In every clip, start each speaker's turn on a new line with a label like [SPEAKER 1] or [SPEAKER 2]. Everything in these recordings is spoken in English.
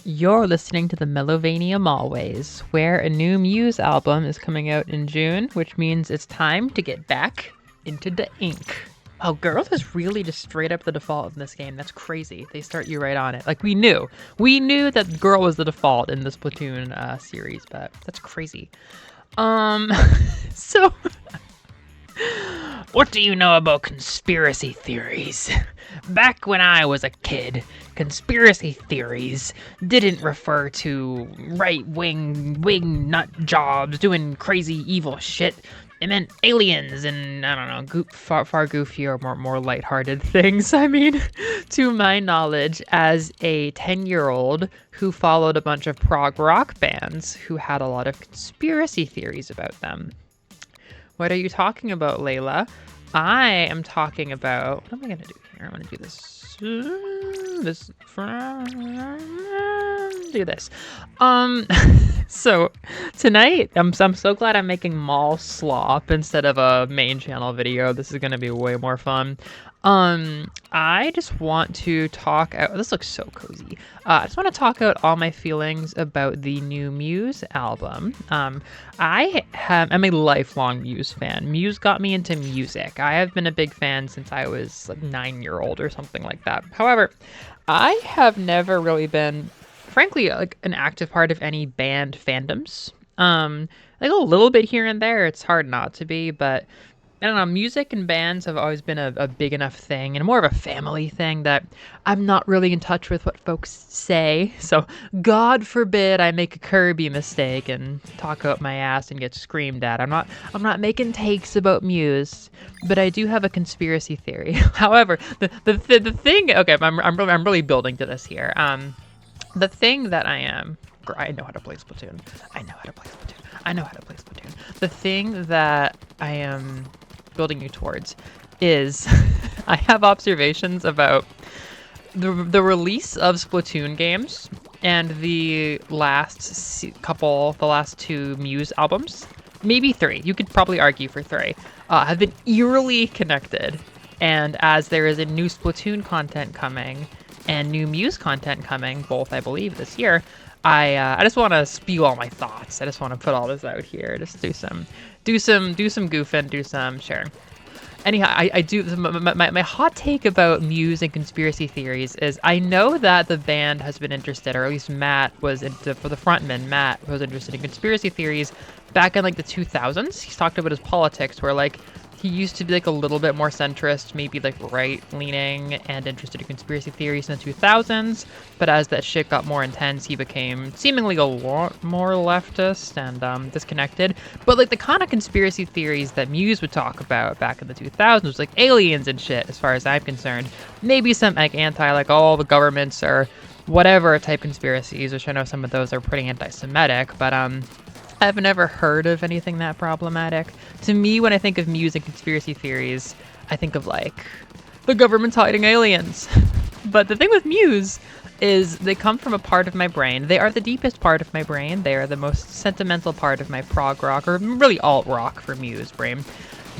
[SPEAKER 1] You're listening to the Melovania Mallways, where a new Muse album is coming out in June, which means it's time to get back into the ink. Oh, girl is really just straight up the default in this game. That's crazy. They start you right on it. Like, we knew that girl was the default in the Splatoon series, but that's crazy. So what do you know about conspiracy theories? Back when I was a kid, conspiracy theories didn't refer to right-wing nut jobs doing crazy evil shit. It meant aliens and, I don't know, far goofier, more lighthearted things. I mean, to my knowledge, as a 10-year-old who followed a bunch of prog rock bands who had a lot of conspiracy theories about them. What are you talking about, Layla? I am talking about... What am I going to do here? I'm going to do this. Do this. So tonight, I'm so glad I'm making mall slop instead of a main channel video. This is going to be way more fun. I just want to talk out... This looks so cozy. I just want to talk out all my feelings about the new Muse album. I'm a lifelong Muse fan. Muse got me into music. I have been a big fan since I was like 9-year-old or something like that. However, I have never really been, frankly, like an active part of any band fandoms. Like a little bit here and there. It's hard not to be, but I don't know, music and bands have always been a big enough thing and more of a family thing that I'm not really in touch with what folks say. So God forbid I make a Kirby mistake and talk out my ass and get screamed at. I'm not making takes about Muse, but I do have a conspiracy theory. However, the thing, okay, I'm really building to this here. The thing that I know how to play Splatoon. The thing that I am building you towards is I have observations about the release of Splatoon games and the last two Muse albums, maybe 3, you could probably argue for 3, have been eerily connected. And as there is a new Splatoon content coming and new Muse content coming, both I believe this year, I just want to spew all my thoughts. I just want to put all this out here. Just do some goofing, do some sharing. Anyhow, I do my hot take about Muse and conspiracy theories is I know that the band has been interested, or at least Matt was into, for the frontman, Matt was interested in conspiracy theories back in like the 2000s. He's talked about his politics where like he used to be like a little bit more centrist, maybe like right-leaning and interested in conspiracy theories in the 2000s. But as that shit got more intense, he became seemingly a lot more leftist and disconnected. But like the kind of conspiracy theories that Muse would talk about back in the 2000s was like aliens and shit, as far as I'm concerned. Maybe some like anti, like all the governments or whatever type conspiracies, which I know some of those are pretty anti-Semitic, but I've never heard of anything that problematic. To me, when I think of Muse and conspiracy theories, I think of like, the government's hiding aliens. But the thing with Muse is they come from a part of my brain. They are the deepest part of my brain. They are the most sentimental part of my prog rock, or really alt rock for Muse brain.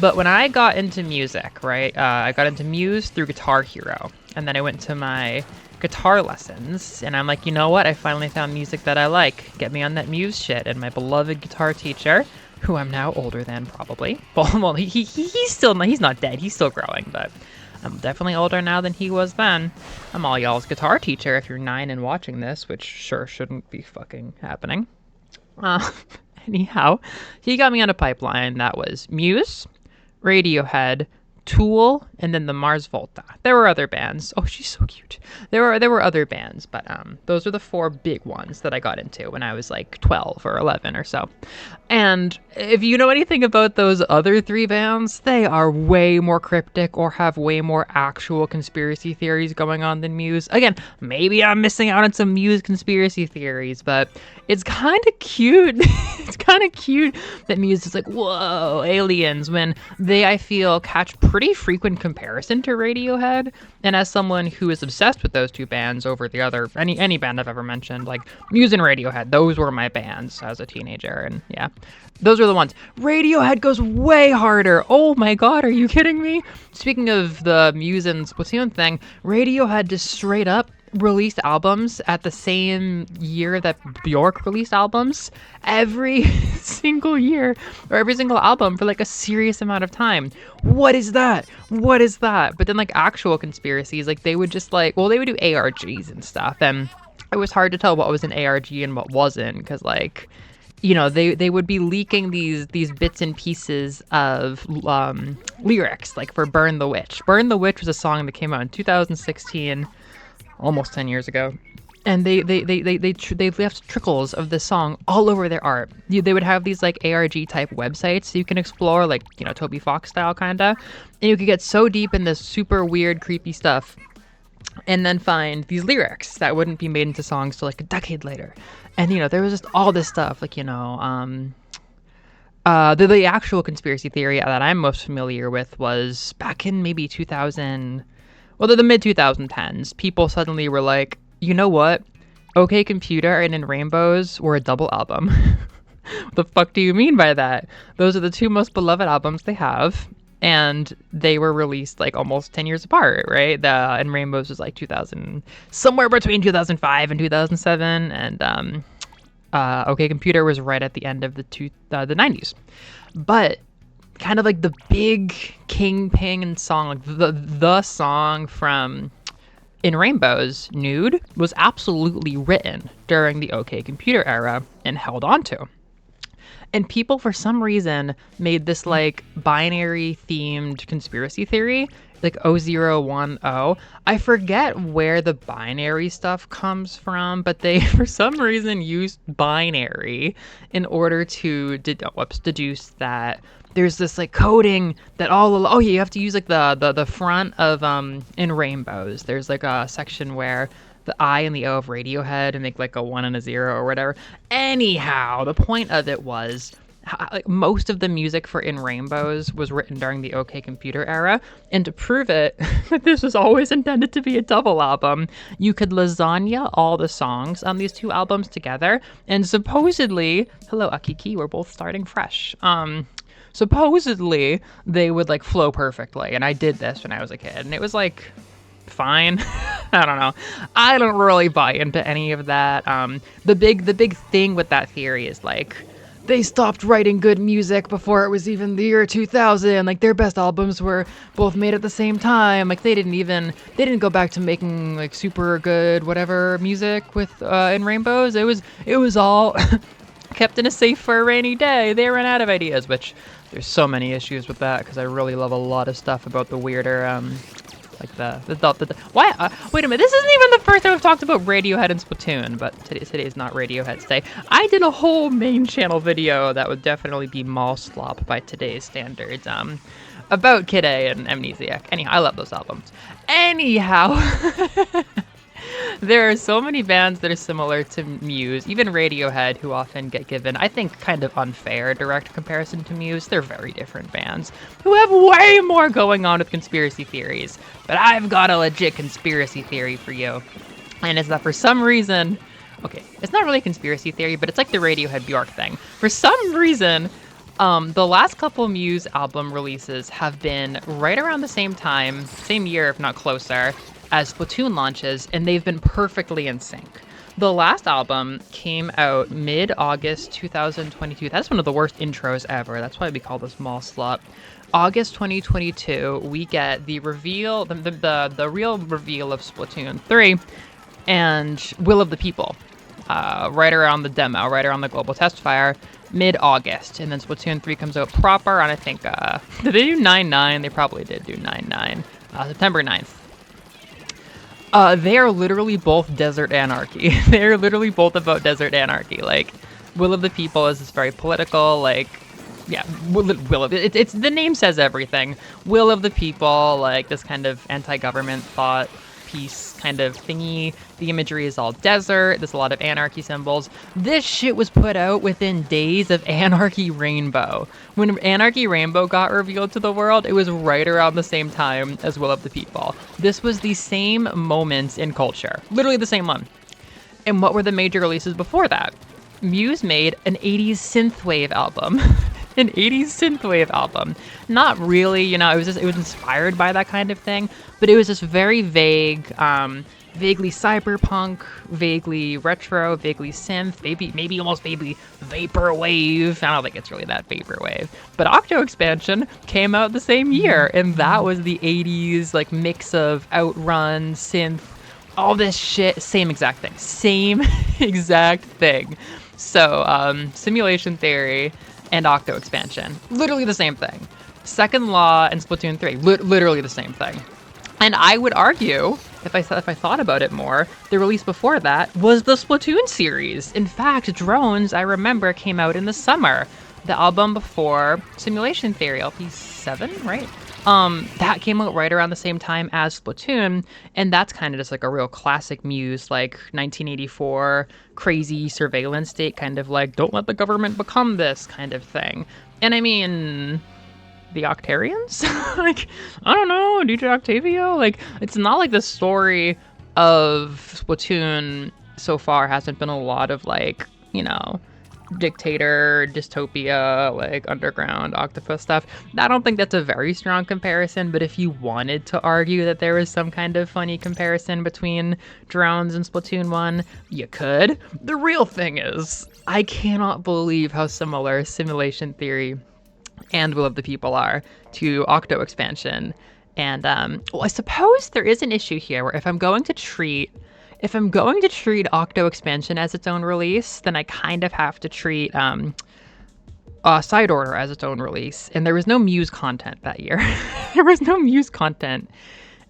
[SPEAKER 1] But when I got into music, right, I got into Muse through Guitar Hero. And then I went to my guitar lessons, and I'm like, you know what? I finally found music that I like. Get me on that Muse shit. And my beloved guitar teacher, who I'm now older than probably. Well, he's not dead. He's still growing, but I'm definitely older now than he was then. I'm all y'all's guitar teacher if you're 9 and watching this, which sure shouldn't be fucking happening. Anyhow, he got me on a pipeline that was Muse, Radiohead, Tool, and then the Mars Volta. There were other bands. Oh, she's so cute. There were other bands, but those are the 4 big ones that I got into when I was like 12 or 11 or so. And if you know anything about those other 3 bands, they are way more cryptic or have way more actual conspiracy theories going on than Muse. Again, maybe I'm missing out on some Muse conspiracy theories, but it's kind of cute. It's kind of cute that Muse is like, whoa, aliens, when they, I feel, catch pretty frequent comparison to Radiohead. And as someone who is obsessed with those 2 bands over the other, any band I've ever mentioned, like Muse and Radiohead, those were my bands as a teenager, and yeah, those are the ones. Radiohead goes way harder. Oh my god, are you kidding me? Speaking of the Muse and Splatoon thing, Radiohead just straight up released albums at the same year that Bjork released albums every single year, or every single album for like a serious amount of time. What is that? What is that? But then like actual conspiracies, like they would just like, well, they would do ARGs and stuff, and it was hard to tell what was an ARG and what wasn't, because like, you know, they would be leaking these bits and pieces of lyrics, like for Burn the Witch. Burn the Witch was a song that came out in 2016, almost 10 years ago. And they left trickles of the song all over their art. They would have these like ARG type websites so you can explore, like, you know, Toby Fox style kinda. And you could get so deep in this super weird, creepy stuff and then find these lyrics that wouldn't be made into songs till like a decade later. And, you know, there was just all this stuff, like, you know, the actual conspiracy theory that I'm most familiar with was back in maybe 2000, well, the mid 2010s, people suddenly were like, you know what? OK Computer and In Rainbows were a double album. What the fuck do you mean by that? Those are the two most beloved albums they have. And they were released like almost 10 years apart, right? The In Rainbows was like 2000, somewhere between 2005 and 2007. And OK Computer was right at the end of the 90s. But kind of like the big kingpin song, like the song from In Rainbows, Nude, was absolutely written during the OK Computer era and held on to. And people, for some reason, made this like binary themed conspiracy theory, like 0010. I forget where the binary stuff comes from, but they, for some reason, used binary in order to deduce that there's this like coding that you have to use like the front of In Rainbows. There's like a section where the I and the O of Radiohead and make like a 1 and a 0 or whatever. Anyhow, the point of it was like most of the music for In Rainbows was written during the OK Computer era, and to prove it that this was always intended to be a double album, you could lasagna all the songs on these two albums together, and supposedly, hello Akiki, we're both starting fresh. Supposedly they would like flow perfectly, and I did this when I was a kid, and it was like fine. I don't know. I don't really buy into any of that. The big thing with that theory is like they stopped writing good music before it was even the year 2000. Like their best albums were both made at the same time. Like they didn't go back to making like super good whatever music with In Rainbows. It was all kept in a safe for a rainy day. They ran out of ideas, which there's so many issues with that because I really love a lot of stuff about the weirder like why? Wait a minute. This isn't even the first time we've talked about Radiohead and Splatoon, but today is not Radiohead's day. I did a whole main channel video that would definitely be mall slop by today's standards. About Kid A and Amnesiac. Anyhow, I love those albums. Anyhow, there are so many bands that are similar to Muse, even Radiohead, who often get given, I think, kind of unfair direct comparison to Muse. They're very different bands who have way more going on with conspiracy theories. But I've got a legit conspiracy theory for you. And it's that for some reason, okay, it's not really a conspiracy theory, but it's like the Radiohead Bjork thing. For some reason, the last couple Muse album releases have been right around the same time, same year, if not closer, as Splatoon launches, and they've been perfectly in sync. The last album came out mid-August 2022. That's one of the worst intros ever. That's why we call this mall slop. August 2022, we get the reveal, the real reveal of Splatoon 3 and Will of the People, right around the demo, right around the global test fire, mid-August. And then Splatoon 3 comes out proper on, I think, did they do 9/9? They probably did do 9/9. September 9th. They are literally both desert anarchy. They're literally both about desert anarchy. Like, Will of the People is this very political, like, yeah, it's the name says everything. Will of the People, like this kind of anti-government thought piece kind of thingy. The imagery is all desert. There's a lot of anarchy symbols. This shit was put out within days of Anarchy Rainbow. When Anarchy Rainbow got revealed to the world, it was right around the same time as Will of the People. This was the same moments in culture. Literally the same one. And what were the major releases before that? Muse made an 80s synthwave album. An 80s synthwave album. Not really, you know, it was inspired by that kind of thing, but it was this very vague, vaguely cyberpunk, vaguely retro, vaguely synth, maybe almost vaguely vaporwave. I don't think it's really that vaporwave. But Octo Expansion came out the same year, and that was the 80s like mix of Outrun, synth, all this shit. Same exact thing. Same exact thing. So, Simulation Theory and Octo Expansion, literally the same thing. Second Law and Splatoon 3, literally the same thing. And I would argue, if I thought about it more, the release before that was the Splatoon series. In fact, Drones, I remember, came out in the summer. The album before Simulation Theory, LP7, right? That came out right around the same time as Splatoon, and that's kind of just like a real classic Muse, like 1984 crazy surveillance state, kind of like don't let the government become this kind of thing. And I mean, the Octarians? Like, I don't know, DJ Octavio? Like, it's not like the story of Splatoon so far hasn't been a lot of, like, you know, dictator, dystopia, like, underground octopus stuff. I don't think that's a very strong comparison, but if you wanted to argue that there was some kind of funny comparison between Drones and Splatoon 1, you could. The real thing is, I cannot believe how similar Simulation Theory and Will of the People are to Octo Expansion. And well, I suppose there is an issue here where if I'm going to treat Octo Expansion as its own release, then I kind of have to treat Side Order as its own release. And there was no Muse content that year. There was no Muse content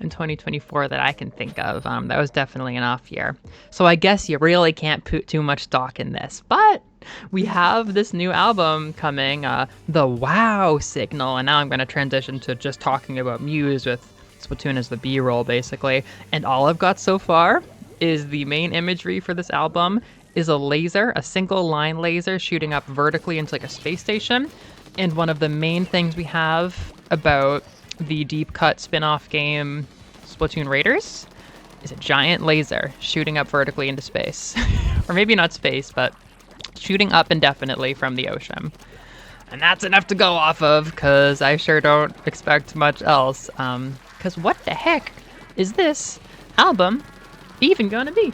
[SPEAKER 1] in 2024 that I can think of. That was definitely an off year. So I guess you really can't put too much stock in this. But we have this new album coming, the Wow Signal, and now I'm going to transition to just talking about Muse with Splatoon as the B-roll, basically. And all I've got so far is the main imagery for this album is a laser, a single line laser shooting up vertically into like a space station. And one of the main things we have about the deep cut spin-off game Splatoon Raiders is a giant laser shooting up vertically into space. Or maybe not space, but shooting up indefinitely from the ocean. And that's enough to go off of, because I sure don't expect much else. Because what the heck is this album even gonna be?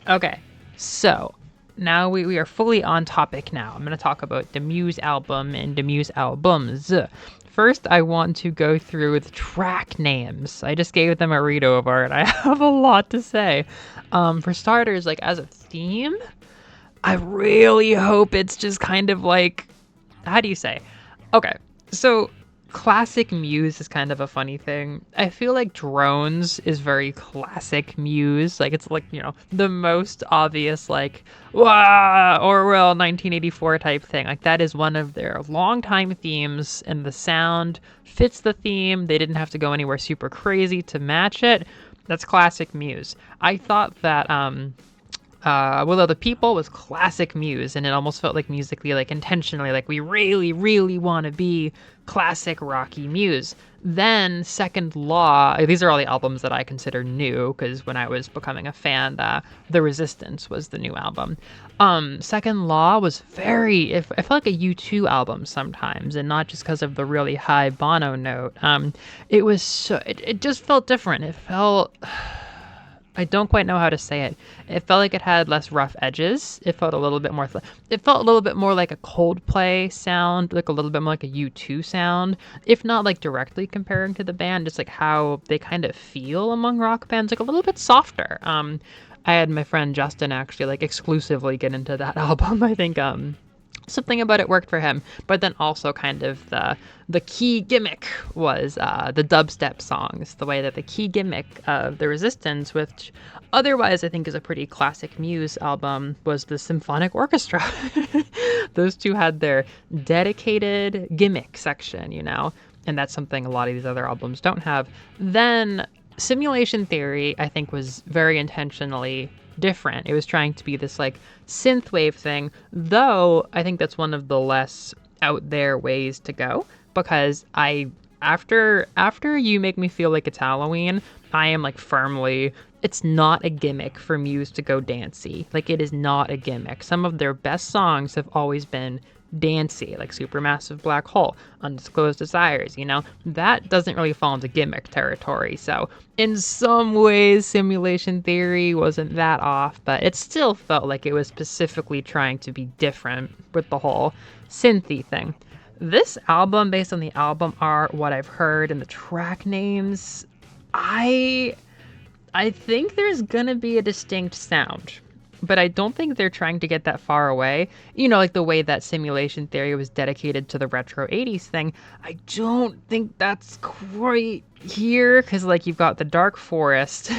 [SPEAKER 1] Okay, so now we are fully on topic now. I'm going to talk about the Muse album and the Muse albums. First, I want to go through the track names. I just gave them a read over, and I have a lot to say. For starters, like as a theme, I really hope it's just kind of like, how do you say? Okay, so classic Muse is kind of a funny thing. I feel like Drones is very classic Muse. Like, it's like, you know, the most obvious, like, wah, Orwell 1984 type thing. Like, that is one of their longtime themes, and the sound fits the theme. They didn't have to go anywhere super crazy to match it. That's classic Muse. I thought that, Will of the People was classic Muse, and it almost felt like musically, like intentionally, like we really, really want to be classic rocky Muse. Then Second Law, these are all the albums that I consider new, because when I was becoming a fan, The Resistance was the new album. Second Law was it felt like a U2 album sometimes, and not just because of the really high Bono note. It just felt different. It felt, I don't quite know how to say it. It felt like it had less rough edges. It felt a little bit more like a Coldplay sound, like a little bit more like a U2 sound, if not like directly comparing to the band, just like how they kind of feel among rock bands, like a little bit softer. I had my friend Justin actually like exclusively get into that album. I think something about it worked for him, but then also kind of the key gimmick was the dubstep songs, the way that the key gimmick of The Resistance, which otherwise I think is a pretty classic Muse album, was the symphonic orchestra. Those two had their dedicated gimmick section, you know, and that's something a lot of these other albums don't have. Then Simulation Theory, I think, was very intentionally different. It was trying to be this like synthwave thing, though I think that's one of the less out there ways to go, because after You Make Me Feel Like It's Halloween, I am like firmly, it's not a gimmick for Muse to go dancey. Like, it is not a gimmick. Some of their best songs have always been dancey, like Supermassive Black Hole, Undisclosed Desires, you know? That doesn't really fall into gimmick territory. So in some ways, Simulation Theory wasn't that off, but it still felt like it was specifically trying to be different with the whole synthy thing. This album, based on the album art, what I've heard, and the track names, I think there's gonna be a distinct sound, but I don't think they're trying to get that far away. You know, like the way that Simulation Theory was dedicated to the retro 80s thing. I don't think that's quite here, because like you've got the Dark Forest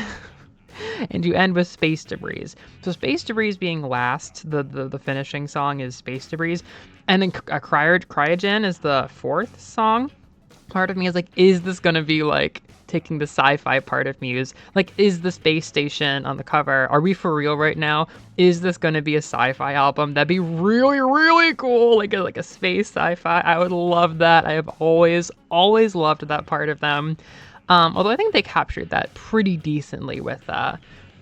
[SPEAKER 1] and you end with Space Debris. So Space Debris being last, the finishing song is Space Debris, and then Cryogen is the fourth song. Part of me is like, is this gonna be like taking the sci-fi part of Muse? Like, is the space station on the cover, are we for real right now? Is this gonna be a sci-fi album? That'd be really, really cool. Like a space sci-fi. I would love that. I have always loved that part of them. Although I think they captured that pretty decently with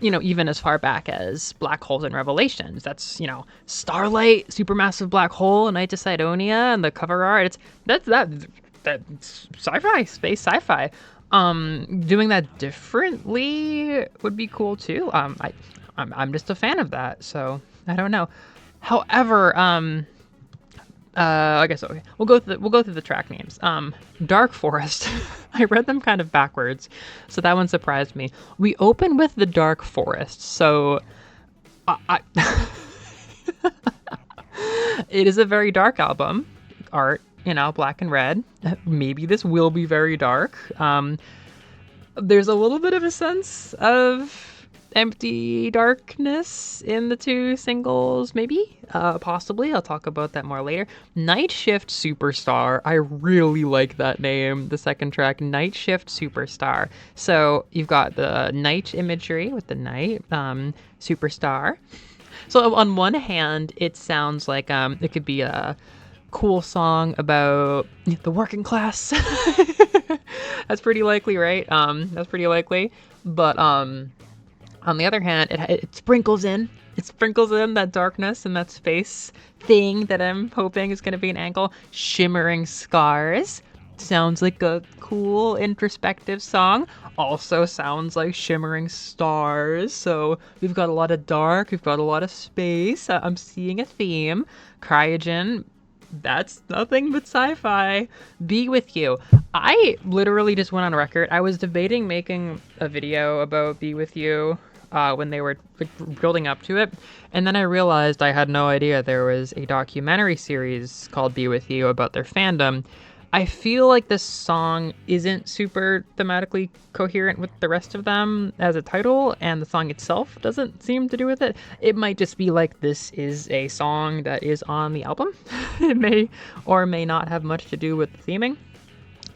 [SPEAKER 1] you know, even as far back as Black Holes and Revelations. That's, you know, Starlight, Supermassive Black Hole, Night to Sidonia, and the cover art. That's sci-fi, space sci-fi. Doing that differently would be cool too. I'm just a fan of that, so I don't know. However, I guess okay. We'll go through the track names. Dark Forest. I read them kind of backwards, so that one surprised me. We open with the Dark Forest, so I it is a very dark album. Art, you know, black and red. Maybe this will be very dark. There's a little bit of a sense of empty darkness in the two singles, maybe, possibly. I'll talk about that more later. Night Shift Superstar. I really like that name. The second track, Night Shift Superstar. So you've got the night imagery with the night, superstar. So on one hand, it sounds like it could be a cool song about the working class. That's pretty likely, right? That's pretty likely. But on the other hand, it sprinkles in that darkness and that space thing that I'm hoping is going to be an angle. Shimmering Scars sounds like a cool introspective song. Also sounds like Shimmering Stars. So we've got a lot of dark, we've got a lot of space. I'm seeing a theme. Cryogen, that's nothing but sci-fi. Be With You. I literally just went on record. I was debating making a video about Be With You when they were building up to it, and then I realized I had no idea there was a documentary series called Be With You about their fandom. I feel like this song isn't super thematically coherent with the rest of them as a title, and the song itself doesn't seem to do with it. It might just be like this is a song that is on the album. It may or may not have much to do with the theming.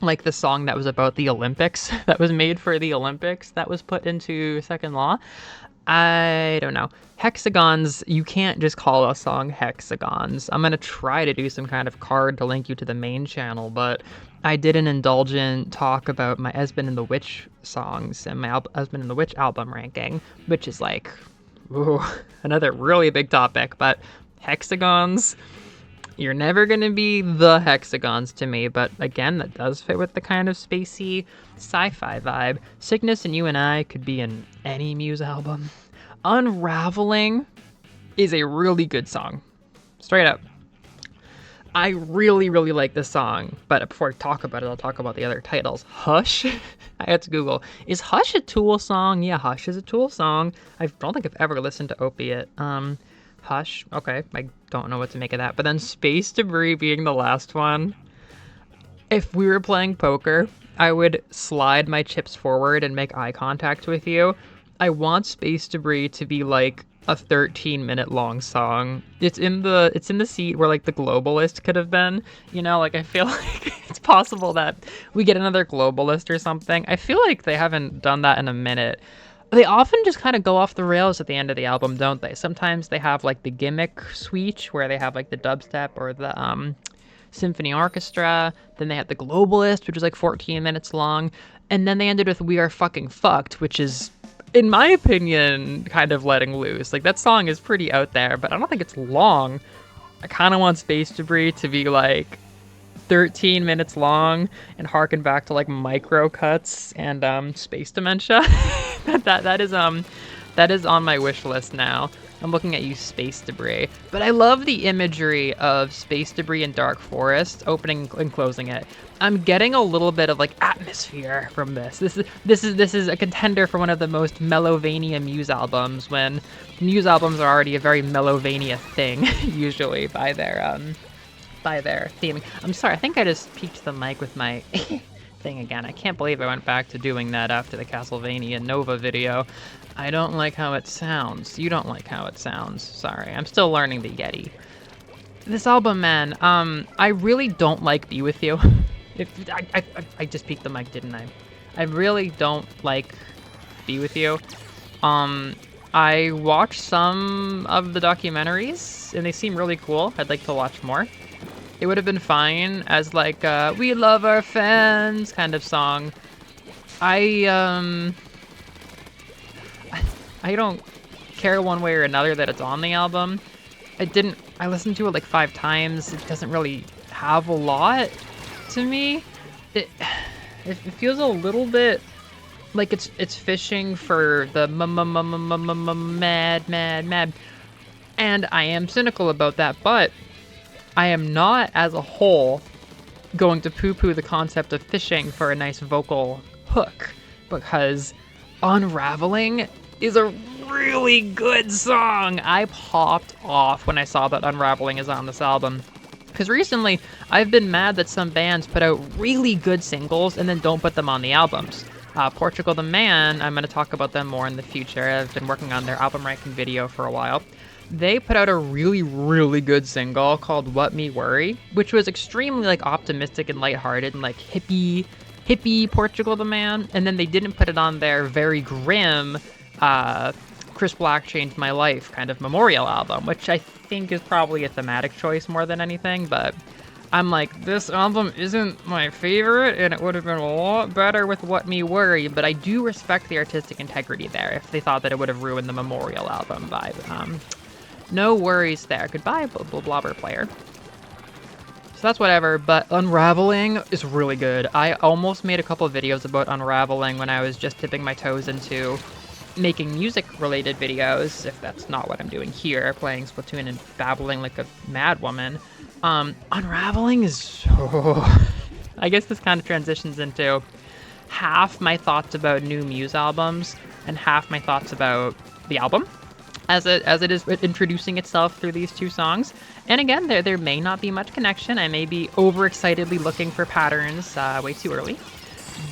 [SPEAKER 1] Like the song that was about the Olympics, that was made for the Olympics, that was put into Second Law. I don't know. Hexagons, you can't just call a song Hexagons. I'm going to try to do some kind of card to link you to the main channel, but I did an indulgent talk about my Esben and the Witch songs and my Esben and the Witch album ranking, which is like, ooh, another really big topic, but Hexagons, you're never going to be the Hexagons to me, but again, that does fit with the kind of spacey sci-fi vibe. Sickness and You and I could be in any Muse album. Unraveling is a really good song. Straight up. I really, really like this song, but before I talk about it, I'll talk about the other titles. Hush. I had to Google. Is Hush a Tool song? Yeah, Hush is a Tool song. I don't think I've ever listened to Opiate. Hush. Okay, I don't know what to make of that. But then Space Debris being the last one. If we were playing poker, I would slide my chips forward and make eye contact with you. I want Space Debris to be like a 13-minute long song. It's in the seat where like the Globalist could have been. You know, like I feel like it's possible that we get another Globalist or something. I feel like they haven't done that in a minute. They often just kind of go off the rails at the end of the album, don't they? Sometimes they have like the gimmick suite where they have like the dubstep or the symphony orchestra. Then they had the Globalist, which is like 14 minutes long. And then they ended with We Are Fucking Fucked, which is, in my opinion, kind of letting loose. Like that song is pretty out there, but I don't think it's long. I kind of want Space Debris to be like 13 minutes long and harken back to like micro cuts and space dementia. That is on my wish list now. I'm looking at you, Space Debris. But I love the imagery of Space Debris and Dark Forest, opening and closing it. I'm getting a little bit of like atmosphere from this. This is a contender for one of the most Melovania Muse albums, when Muse albums are already a very Melovania thing, usually by their theming. I'm sorry, I think I just peaked the mic with my thing again. I can't believe I went back to doing that after the Castlevania Nova video. I don't like how it sounds. You don't like how it sounds. Sorry, I'm still learning the Yeti. This album, man, I really don't like Be With You. I just peeked the mic, didn't I? I really don't like Be With You. I watched some of the documentaries, and they seem really cool. I'd like to watch more. It would have been fine as like a "We Love Our Fans" kind of song. I don't care one way or another that it's on the album. I listened to it like 5 times. It doesn't really have a lot to me. It feels a little bit like it's fishing for the mad. And I am cynical about that, but I am not, as a whole, going to poo-poo the concept of fishing for a nice vocal hook, because Unraveling is a really good song. I popped off when I saw that Unraveling is on this album. Because recently, I've been mad that some bands put out really good singles and then don't put them on the albums. Portugal the Man, I'm going to talk about them more in the future. I've been working on their album ranking video for a while. They put out a really, really good single called What Me Worry, which was extremely like optimistic and lighthearted and like hippie Portugal the Man. And then they didn't put it on their very grim Chris Black Changed My Life kind of memorial album, which I think is probably a thematic choice more than anything. But I'm like, this album isn't my favorite, and it would have been a lot better with What Me Worry, but I do respect the artistic integrity there if they thought that it would have ruined the memorial album vibe. No worries there. Goodbye, Blobber Player. So that's whatever, but Unraveling is really good. I almost made a couple of videos about Unraveling when I was just dipping my toes into making music-related videos, if that's not what I'm doing here, playing Splatoon and babbling like a mad woman. Unraveling is so... I guess this kind of transitions into half my thoughts about new Muse albums and half my thoughts about the album as it is introducing itself through these 2 songs. And again, there may not be much connection. I may be overexcitedly looking for patterns way too early.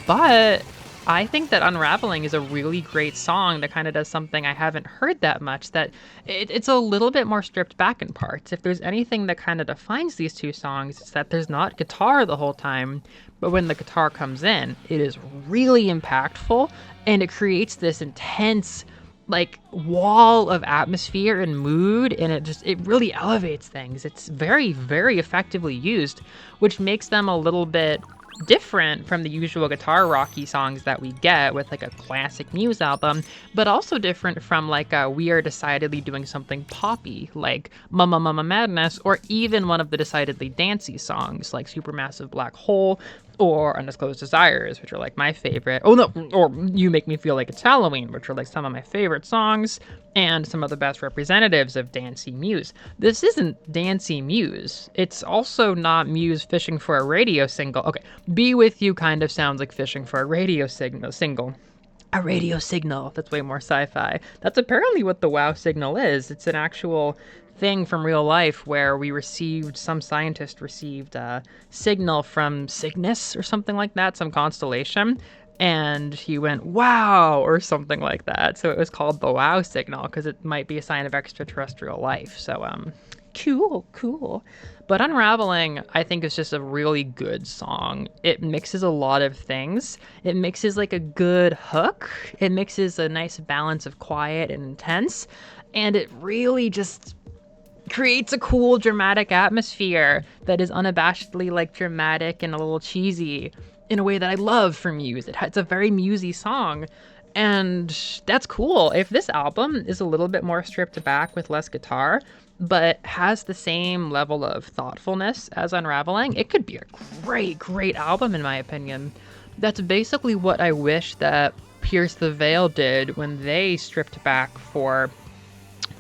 [SPEAKER 1] But I think that Unraveling is a really great song that kind of does something I haven't heard that much, that it's a little bit more stripped back in parts. If there's anything that kind of defines these 2 songs, it's that there's not guitar the whole time, but when the guitar comes in, it is really impactful, and it creates this intense like wall of atmosphere and mood, and it really elevates things. It's very, very effectively used, which makes them a little bit different from the usual guitar rocky songs that we get with like a classic Muse album, but also different from like we are decidedly doing something poppy like Mama Mama Madness, or even one of the decidedly dancey songs like Supermassive Black Hole or Undisclosed Desires, which are like my favorite. Oh no, or You Make Me Feel Like It's Halloween, which are like some of my favorite songs and some of the best representatives of dancey Muse. This isn't dancey Muse. It's also not Muse fishing for a radio single. Okay, Be With You kind of sounds like fishing for a radio single. A radio signal. That's way more sci-fi. That's apparently what the WoW signal is. It's an actual thing from real life where some scientist received a signal from Cygnus or something like that, some constellation, and he went, wow, or something like that. So it was called the WoW signal because it might be a sign of extraterrestrial life. So, cool. But Unraveling, I think, is just a really good song. It mixes a lot of things. It mixes like a good hook. It mixes a nice balance of quiet and intense. And it really just creates a cool dramatic atmosphere that is unabashedly like dramatic and a little cheesy in a way that I love from Muse. It's a very Musey song, and that's cool. If this album is a little bit more stripped back with less guitar, but has the same level of thoughtfulness as Unraveling, it could be a great, great album in my opinion. That's basically what I wish that Pierce the Veil did when they stripped back for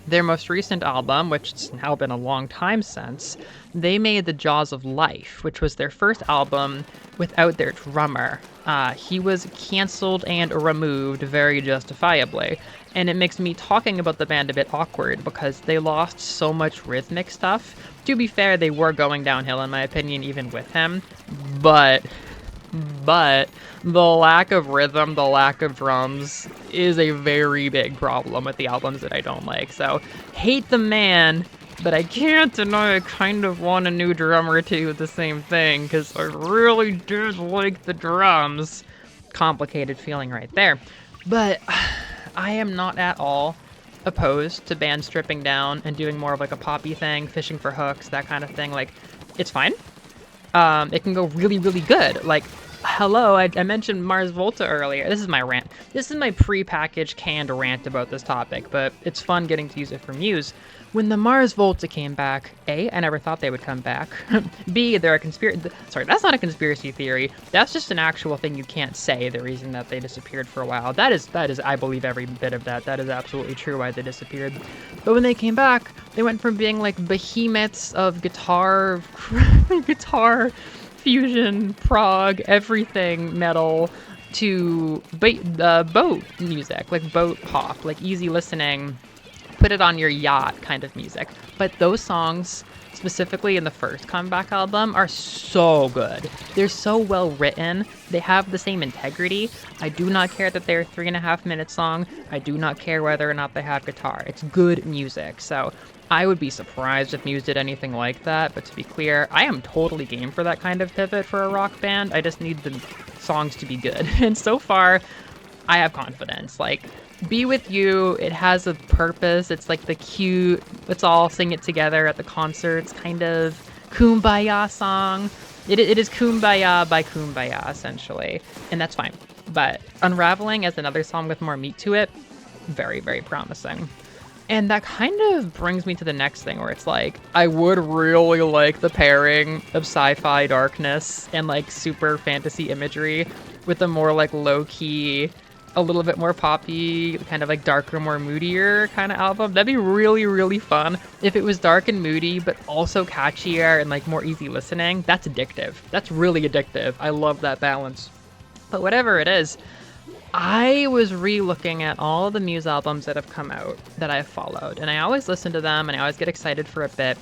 [SPEAKER 1] their most recent album, which it's now been a long time since. They made The Jaws of Life, which was their first album without their drummer. He was canceled and removed very justifiably. And it makes me talking about the band a bit awkward because they lost so much rhythmic stuff. To be fair, they were going downhill in my opinion, even with him. But the lack of rhythm, the lack of drums is a very big problem with the albums that I don't like. So, hate the man, but I can't deny I kind of want a new drummer to do the same thing, because I really did like the drums. Complicated feeling right there. But I am not at all opposed to bands stripping down and doing more of like a poppy thing, fishing for hooks, that kind of thing. Like, it's fine. It can go really, really good. Like, hello, I mentioned Mars Volta earlier. This is my rant. This is my pre-packaged canned rant about this topic, but it's fun getting to use it for Muse. When the Mars Volta came back, A, I never thought they would come back. B, they're a conspiracy. Sorry, that's not a conspiracy theory. That's just an actual thing you can't say, the reason that they disappeared for a while. That is, I believe every bit of that. That is absolutely true why they disappeared. But when they came back, they went from being like behemoths of guitar fusion, prog, everything metal, to boat music, like boat pop, like easy listening, put it on your yacht kind of music. But those songs, specifically in the first comeback album, are so good. They're so well written. They have the same integrity. I do not care that they're 3.5 minutes long. I do not care whether or not they have guitar. It's good music. So I would be surprised if Muse did anything like that, but to be clear, I am totally game for that kind of pivot for a rock band. I just need the songs to be good. And so far, I have confidence. Like, Be With You, it has a purpose. It's like the cute, let's all sing it together at the concerts kind of Kumbaya song. It is Kumbaya by Kumbaya, essentially. And that's fine. But Unraveling as another song with more meat to it, very, very promising. And that kind of brings me to the next thing where it's like, I would really like the pairing of sci-fi darkness and like super fantasy imagery with a more like low-key, a little bit more poppy, kind of like darker, more moodier kind of album. That'd be really, really fun if it was dark and moody, but also catchier and like more easy listening. That's addictive. That's really addictive. I love that balance. But whatever it is, I was re-looking at all the Muse albums that have come out that I've followed, and I always listen to them and I always get excited for a bit.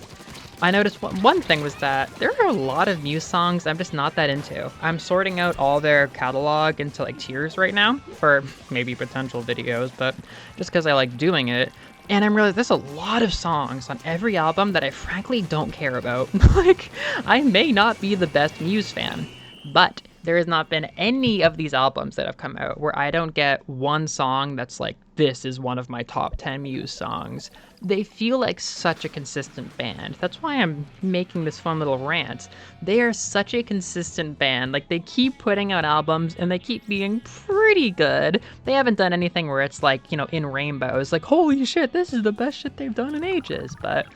[SPEAKER 1] I noticed one thing was that there are a lot of Muse songs I'm just not that into. I'm sorting out all their catalog into like tiers right now for maybe potential videos, but just because I like doing it. And I'm realizing there's a lot of songs on every album that I frankly don't care about. Like, I may not be the best Muse fan, but there has not been any of these albums that have come out where I don't get one song that's like, this is one of my top 10 Muse songs. They feel like such a consistent band. That's why I'm making this fun little rant. They are such a consistent band. Like, they keep putting out albums and they keep being pretty good. They haven't done anything where it's like, you know, in rainbows, like, holy shit, this is the best shit they've done in ages. But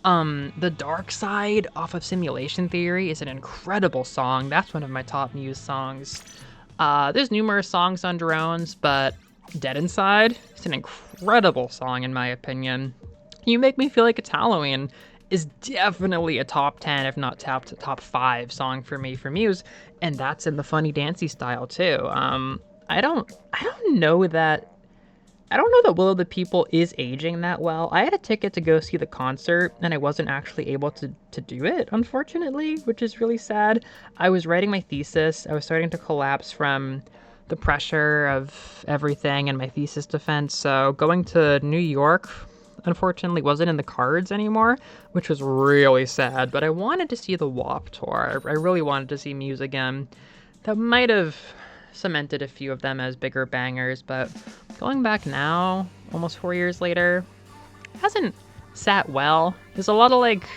[SPEAKER 1] The Dark Side off of Simulation Theory is an incredible song. That's one of my top Muse songs. There's numerous songs on Drones, but Dead Inside is an incredible song in my opinion. You Make Me Feel Like It's Halloween is definitely a top 10, if not top 5 song for me for Muse, and that's in the funny dancey style too. I don't know that Will of the People is aging that well. I had a ticket to go see the concert, and I wasn't actually able to do it, unfortunately, which is really sad. I was writing my thesis. I was starting to collapse from the pressure of everything and my thesis defense, so going to New York, unfortunately, wasn't in the cards anymore, which was really sad, but I wanted to see the WAP tour. I really wanted to see Muse again. That might have cemented a few of them as bigger bangers, but going back now, almost 4 years later, hasn't sat well. There's a lot of like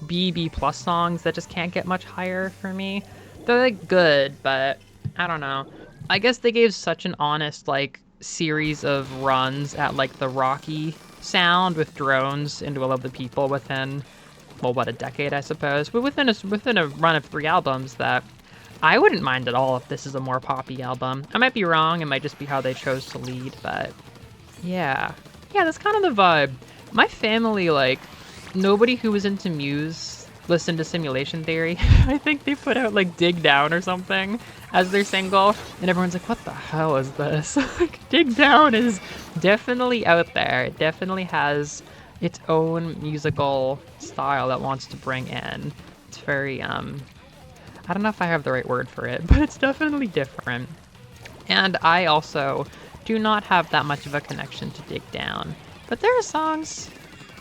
[SPEAKER 1] B plus songs that just can't get much higher for me. They're like good, but I don't know. I guess they gave such an honest like series of runs at like the Rocky sound with drones into all of the people within, well, what, a decade, I suppose, but within a run of 3 albums that I wouldn't mind at all if this is a more poppy album. I might be wrong, it might just be how they chose to lead, but yeah. Yeah, that's kind of the vibe. My family, like, nobody who was into Muse listened to Simulation Theory. I think they put out, like, Dig Down or something as their single, and everyone's like, what the hell is this? Like, Dig Down is definitely out there. It definitely has its own musical style that wants to bring in. It's very, I don't know if I have the right word for it, but it's definitely different. And I also do not have that much of a connection to Dig Down. But there are songs,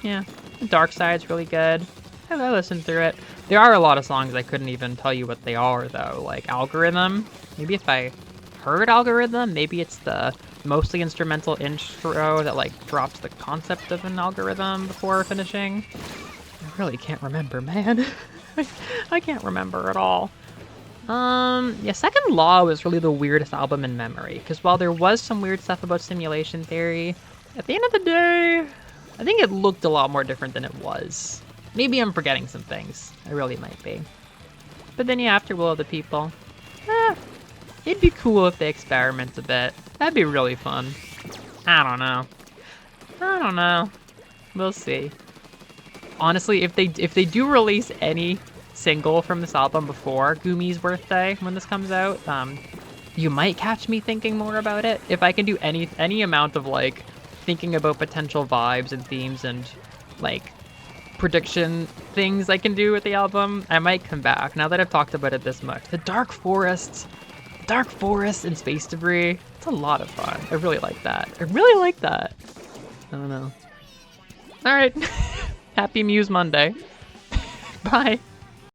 [SPEAKER 1] yeah, Dark Side's really good. I listened through it. There are a lot of songs I couldn't even tell you what they are, though, like Algorithm. Maybe if I heard Algorithm, maybe it's the mostly instrumental intro that, like, drops the concept of an algorithm before finishing. I really can't remember, man. I can't remember at all. Yeah, Second Law was really the weirdest album in memory, because while there was some weird stuff about Simulation Theory, at the end of the day, I think it looked a lot more different than it was. Maybe I'm forgetting some things. I really might be. But then, yeah, after Will of the People, it'd be cool if they experiment a bit. That'd be really fun. I don't know. We'll see. Honestly, if they do release any single from this album before Gumi's birthday when this comes out, you might catch me thinking more about it. If I can do any amount of, like, thinking about potential vibes and themes and, like, prediction things I can do with the album, I might come back now that I've talked about it this much. The Dark Forest and Space Debris, it's a lot of fun. I really like that. I don't know. All right. Happy Muse Monday. Bye.